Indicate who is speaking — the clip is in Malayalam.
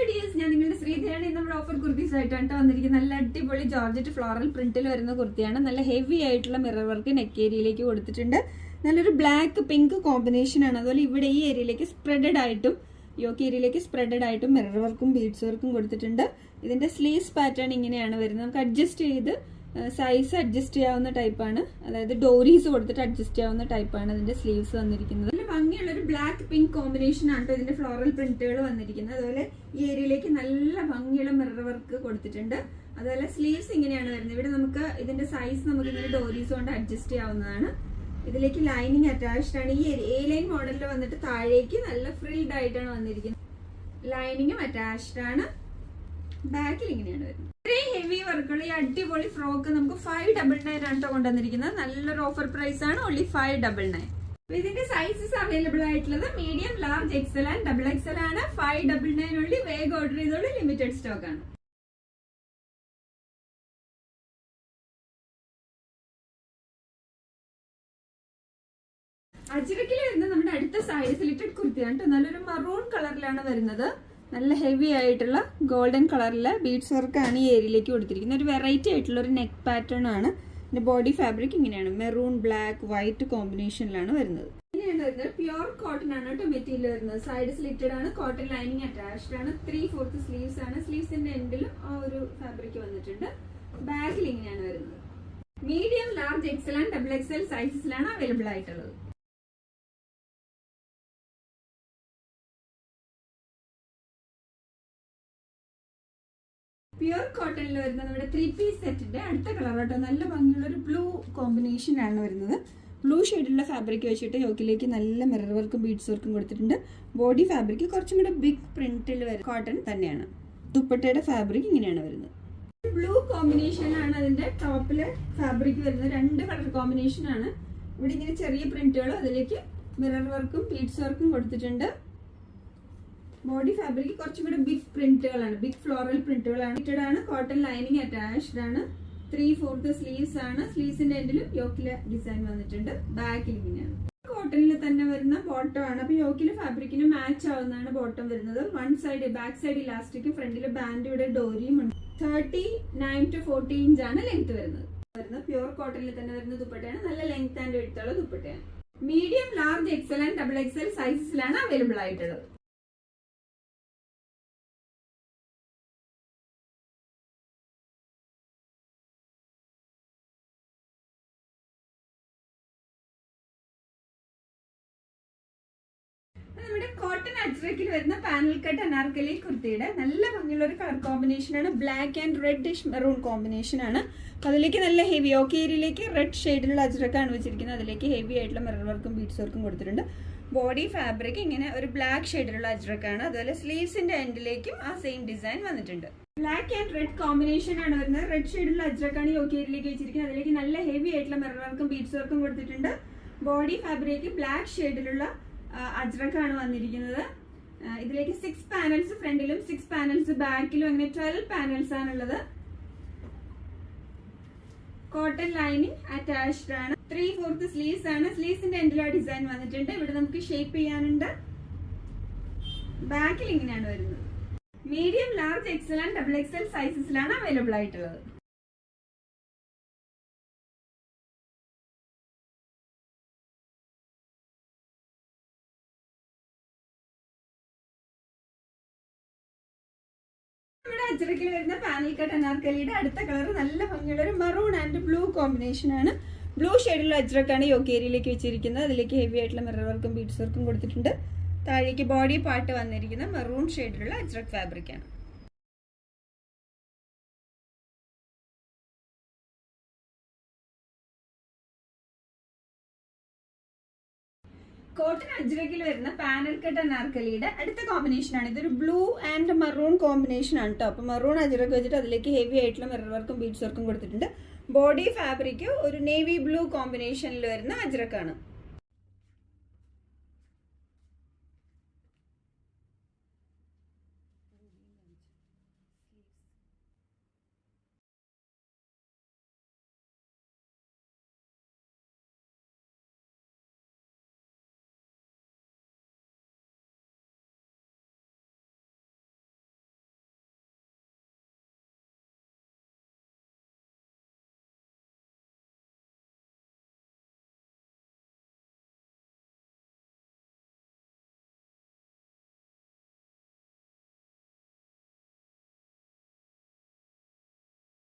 Speaker 1: ഡിയേഴ്സ്, ഞാൻ നിങ്ങളുടെ ശ്രീധയാണ്. നമ്മുടെ ഓഫർ കുർത്തീസ് ആയിട്ടാണ് വന്നിരിക്കുന്നത്. നല്ല അടിപൊളി ജോർജറ്റ് ഫ്ലോറൽ പ്രിന്റിൽ വരുന്ന കുർത്തിയാണ്. നല്ല ഹെവി ആയിട്ടുള്ള മിറർ വർക്ക് നെക്ക് ഏരിയയിലേക്ക് കൊടുത്തിട്ടുണ്ട്. നല്ലൊരു ബ്ലാക്ക് പിങ്ക് കോമ്പിനേഷൻ ആണ്. അതുപോലെ ഇവിടെ ഈ ഏരിയയിലേക്ക് സ്പ്രെഡഡ് ആയിട്ടും യോക്ക് ഏരിയയിലേക്ക് സ്പ്രെഡഡ് ആയിട്ടും മിറർ വർക്കും ബീഡ്സ് വർക്കും കൊടുത്തിട്ടുണ്ട്. ഇതിന്റെ സ്ലീവ്സ് പാറ്റേൺ ഇങ്ങനെയാണ് വരുന്നത്. നമുക്ക് അഡ്ജസ്റ്റ് ചെയ്ത് സൈസ് അഡ്ജസ്റ്റ് ചെയ്യാവുന്ന ടൈപ്പാണ്. അതായത് ഡോറീസ് കൊടുത്തിട്ട് അഡ്ജസ്റ്റ് ചെയ്യാവുന്ന ടൈപ്പാണ് ഇതിന്റെ സ്ലീവ്സ് വന്നിരിക്കുന്നത്. നല്ല ഭംഗിയുള്ള ഒരു ബ്ലാക്ക് പിങ്ക് കോമ്പിനേഷൻ ആണ് ഇതിന്റെ ഫ്ലോറൽ പ്രിന്റുകൾ വന്നിരിക്കുന്നത്. അതുപോലെ ഈ ഏരിയയിലേക്ക് നല്ല ഭംഗിയുള്ള മിറർ വർക്ക് കൊടുത്തിട്ടുണ്ട്. അതുപോലെ സ്ലീവ്സ് ഇങ്ങനെയാണ് വരുന്നത്. ഇവിടെ നമുക്ക് ഇതിന്റെ സൈസ് നമുക്ക് ഇങ്ങനെ ഡോറീസ് കൊണ്ട് അഡ്ജസ്റ്റ് ചെയ്യാവുന്നതാണ്. ഇതിലേക്ക് ലൈനിങ് അറ്റാച്ച്ഡ് ആണ്. ഈ എ ലൈൻ മോഡലിൽ വന്നിട്ട് താഴേക്ക് നല്ല ഫ്രിൽഡ് ആയിട്ടാണ് വന്നിരിക്കുന്നത്. ലൈനിങ്ങും അറ്റാച്ച്ഡ് ആണ്. ബാക്കിൽ ഇങ്ങനെയാണ് വരുന്നത്. ഇത്രയും ഹെവി വർക്കുള്ള ഈ അടിപൊളി ഫ്രോക്ക് നമുക്ക് 599 ആണ് കൊണ്ടുവന്നിരിക്കുന്നത്. നല്ലൊരു ഓഫർ പ്രൈസ് ആണ്. ഓൺലി 599. ഇതിന്റെ സൈസസ് അവൈലബിൾ ആയിട്ടുള്ളത് medium, large, XL and double Excel ആണ്. 599 ഉള്ളി. വേഗം ഓർഡർ ചെയ്തോളൂ. ലിമിറ്റഡ് സ്റ്റോക്ക് ആണ്. അജ്രക്കിൽ വരുന്ന നമ്മുടെ അടുത്ത സൈഡ് സിലിറ്റഡ് കുർത്തിയാണ്. നല്ലൊരു മറൂൺ കളറിലാണ് വരുന്നത്. നല്ല ഹെവി ആയിട്ടുള്ള ഗോൾഡൻ കളറിലെ ബീഡ്സ് വർക്കാണ് ഈ ഏരിയയിലേക്ക് കൊടുത്തിരിക്കുന്നത്. ഒരു വെറൈറ്റി ആയിട്ടുള്ള ഒരു നെക്ക് പാറ്റേൺ ആണ്. ഇതിന്റെ ബോഡി ഫാബ്രിക് ഇങ്ങനെയാണ്. മെറൂൺ, ബ്ലാക്ക്, വൈറ്റ് കോമ്പിനേഷനിലാണ് വരുന്നത്. ഇങ്ങനെയാണ് വരുന്നത്. പ്യുർ കോട്ടൺ ആണ് കേട്ടോ മെറ്റീരിയൽ വരുന്നത്. സൈഡ് സ്ലിറ്റഡ് ആണ്. കോട്ടൺ ലൈനിങ് അറ്റാച്ച്ഡ് ആണ്. 3/4 സ്ലീവ്സ് ആണ്. സ്ലീവ്സിന്റെ എൻഡിലും ആ ഒരു ഫാബ്രിക് വന്നിട്ടുണ്ട്. ബാക്കിൽ ഇങ്ങനെയാണ് വരുന്നത്. Medium, large, XL and double XL സൈസസിലാണ് അവൈലബിൾ ആയിട്ടുള്ളത്. പ്യുർ കോട്ടണിൽ വരുന്ന നമ്മുടെ 3 പീസ് സെറ്റിന്റെ അടുത്ത കളർ കേട്ടോ. നല്ല ഭംഗിയുള്ള ഒരു ബ്ലൂ കോമ്പിനേഷനാണ് വരുന്നത്. ബ്ലൂ ഷെയ്ഡിലുള്ള ഫാബ്രിക് വെച്ചിട്ട് യോക്കിലേക്ക് നല്ല മിറർ വർക്കും ബീഡ്സ് വർക്കും കൊടുത്തിട്ടുണ്ട്. ബോഡി ഫാബ്രിക് കുറച്ചും കൂടെ ബിഗ് പ്രിന്റിൽ വരുന്ന കോട്ടൺ തന്നെയാണ്. ദുപ്പട്ടയുടെ ഫാബ്രിക് ഇങ്ങനെയാണ് വരുന്നത്. ബ്ലൂ കോമ്പിനേഷനാണ് അതിന്റെ ടോപ്പില് ഫാബ്രിക് വരുന്നത്. 2 കളർ കോമ്പിനേഷൻ ആണ്. ഇവിടെ ഇങ്ങനെ ചെറിയ പ്രിന്റുകൾ, അതിലേക്ക് മിറർ വർക്കും ബീഡ്സ് വർക്കും കൊടുത്തിട്ടുണ്ട്. ബോഡി ഫാബ്രിക് കുറച്ചും കൂടെ ബിഗ് പ്രിന്റുകളാണ്. ബിഗ് ഫ്ലോറൽ പ്രിന്റുകളാണ്. കോട്ടൺ ലൈനിങ് അറ്റാച്ച്ഡ് ആണ്. 3/4 സ്ലീവ്സ് ആണ്. സ്ലീവ്സിന്റെ എൻഡിലും യോക്കിലെ ഡിസൈൻ വന്നിട്ടുണ്ട്. ബാക്കിൽ ഇങ്ങനെയാണ്. കോട്ടണിൽ തന്നെ വരുന്ന ബോട്ടം ആണ്. അപ്പൊ യോക്കിലെ ഫാബ്രിക്കിന് മാച്ച് ആവുന്നതാണ് ബോട്ടം വരുന്നത്. One side back side elastic, ഫ്രണ്ടില് ബാൻഡിയുടെ ഡോരിയും ഉണ്ട്. 39 to 40 ഇഞ്ച് ആണ് ലെങ്ത് വരുന്നത്. പ്യുർ കോട്ടണിൽ തന്നെ വരുന്ന ദുപ്പട്ടയാണ്. നല്ല ലെങ്ത് ആൻഡ് വിഡ്ത്തുള്ള ദുപ്പട്ടയാണ്. Medium, large, XL and double XL സൈസസിലാണ് അവൈലബിൾ ആയിട്ടുള്ളത്. നമ്മുടെ കോട്ടൺ അജ്രക്കിൽ വരുന്ന പാനൽ കട്ട് അനാർക്കലി കുർത്തിയുടെ നല്ല ഭംഗിയുള്ള ഒരു കളർ കോമ്പിനേഷൻ ആണ്. Black and reddish maroon combination ആണ്. അതിലേക്ക് നല്ല ഹെവി യോക്ക് ഏരിയയിലേക്ക് റെഡ് ഷെയ്ഡിലുള്ള അജ്രക്കാണ് വെച്ചിരിക്കുന്നത്. അതിലേക്ക് ഹെവി ആയിട്ടുള്ള മിറർ വർക്കും ബീഡ്സ് വർക്കും കൊടുത്തിട്ടുണ്ട്. ബോഡി ഫാബ്രിക് ഇങ്ങനെ ഒരു ബ്ലാക്ക് ഷെയ്ഡിലുള്ള അജ്രക്കാണ്. അതുപോലെ സ്ലീവ്സിന്റെ എൻഡിലേക്കും ആ സെയിം ഡിസൈൻ വന്നിട്ടുണ്ട്. ബ്ലാക്ക് ആൻഡ് റെഡ് കോമ്പിനേഷൻ ആണ് വരുന്നത്. റെഡ് ഷെയ്ഡിലുള്ള അജ്രക്കാണ് യോക്ക് ഏരിയയിലേക്ക് വെച്ചിരിക്കുന്നത്. അതിലേക്ക് നല്ല ഹെവി ആയിട്ടുള്ള മിറർ വർക്കും ബീഡ്സ് വർക്കും കൊടുത്തിട്ടുണ്ട്. ബോഡി ഫാബ്രിക് ബ്ലാക്ക് ഷെയ്ഡിലുള്ള അജ്രക്കാണ് വന്നിരിക്കുന്നത്. ഇതിലേക്ക് 6 പാനൽസ് ഫ്രണ്ടിലും 6 പാനൽസ് ബാക്കിലും അങ്ങനെ 12 പാനൽസ് ആണുള്ളത്. കോട്ടൺ ലൈനിങ് അറ്റാച്ച്ഡ് ആണ്. 3/4 സ്ലീവ്സ് ആണ്. സ്ലീവ്സിന്റെ എൻഡിൽ ആ ഡിസൈൻ വന്നിട്ടുണ്ട്. ഇവിടെ നമുക്ക് ഷേപ്പ് ചെയ്യാനുണ്ട്. ബാക്കിൽ ഇങ്ങനെയാണ് വരുന്നത്. Medium, large, XL and double XL സൈസസിലാണ് അവൈലബിൾ ആയിട്ടുള്ളത്. അജ്രക്കിൽ വരുന്ന പാനൽ കട്ട് അനാർക്കലിയുടെ അടുത്ത കളർ നല്ല ഭംഗിയുള്ള ഒരു മറൂൺ ആൻഡ് ബ്ലൂ കോമ്പിനേഷൻ ആണ്. ബ്ലൂ ഷെയ്ഡിലുള്ള അജ്രക്കാണ് യോക്ക് ഏരിയയിലേക്ക് വെച്ചിരിക്കുന്നത്. അതിലേക്ക് ഹെവി ആയിട്ടുള്ള മിറർ വർക്കും ബീഡ്സ് വർക്കും കൊടുത്തിട്ടുണ്ട്. താഴേക്ക് ബോഡി പാർട്ട് വന്നിരിക്കുന്ന മറൂൺ ഷെയ്ഡിലുള്ള അജ്രക് ഫാബ്രിക് ആണ്. കോട്ടൺ അജ്രക്കിൽ വരുന്ന പാനൽ കട്ട് അനാർക്കലിയുടെ അടുത്ത കോമ്പിനേഷൻ ആണ്. ഇതൊരു ബ്ലൂ ആൻഡ് മറൂൺ കോമ്പിനേഷൻ ആണ് കേട്ടോ. അപ്പൊ മറൂൺ അജ്രക്ക് വെച്ചിട്ട് അതിലേക്ക് ഹെവി ആയിട്ടുള്ള മിറർ വർക്കും ബീഡ്സ് വർക്കും കൊടുത്തിട്ടുണ്ട്. ബോഡി ഫാബ്രിക് ഒരു നേവി ബ്ലൂ കോമ്പിനേഷനിൽ വരുന്ന അജ്രക്കാണ്.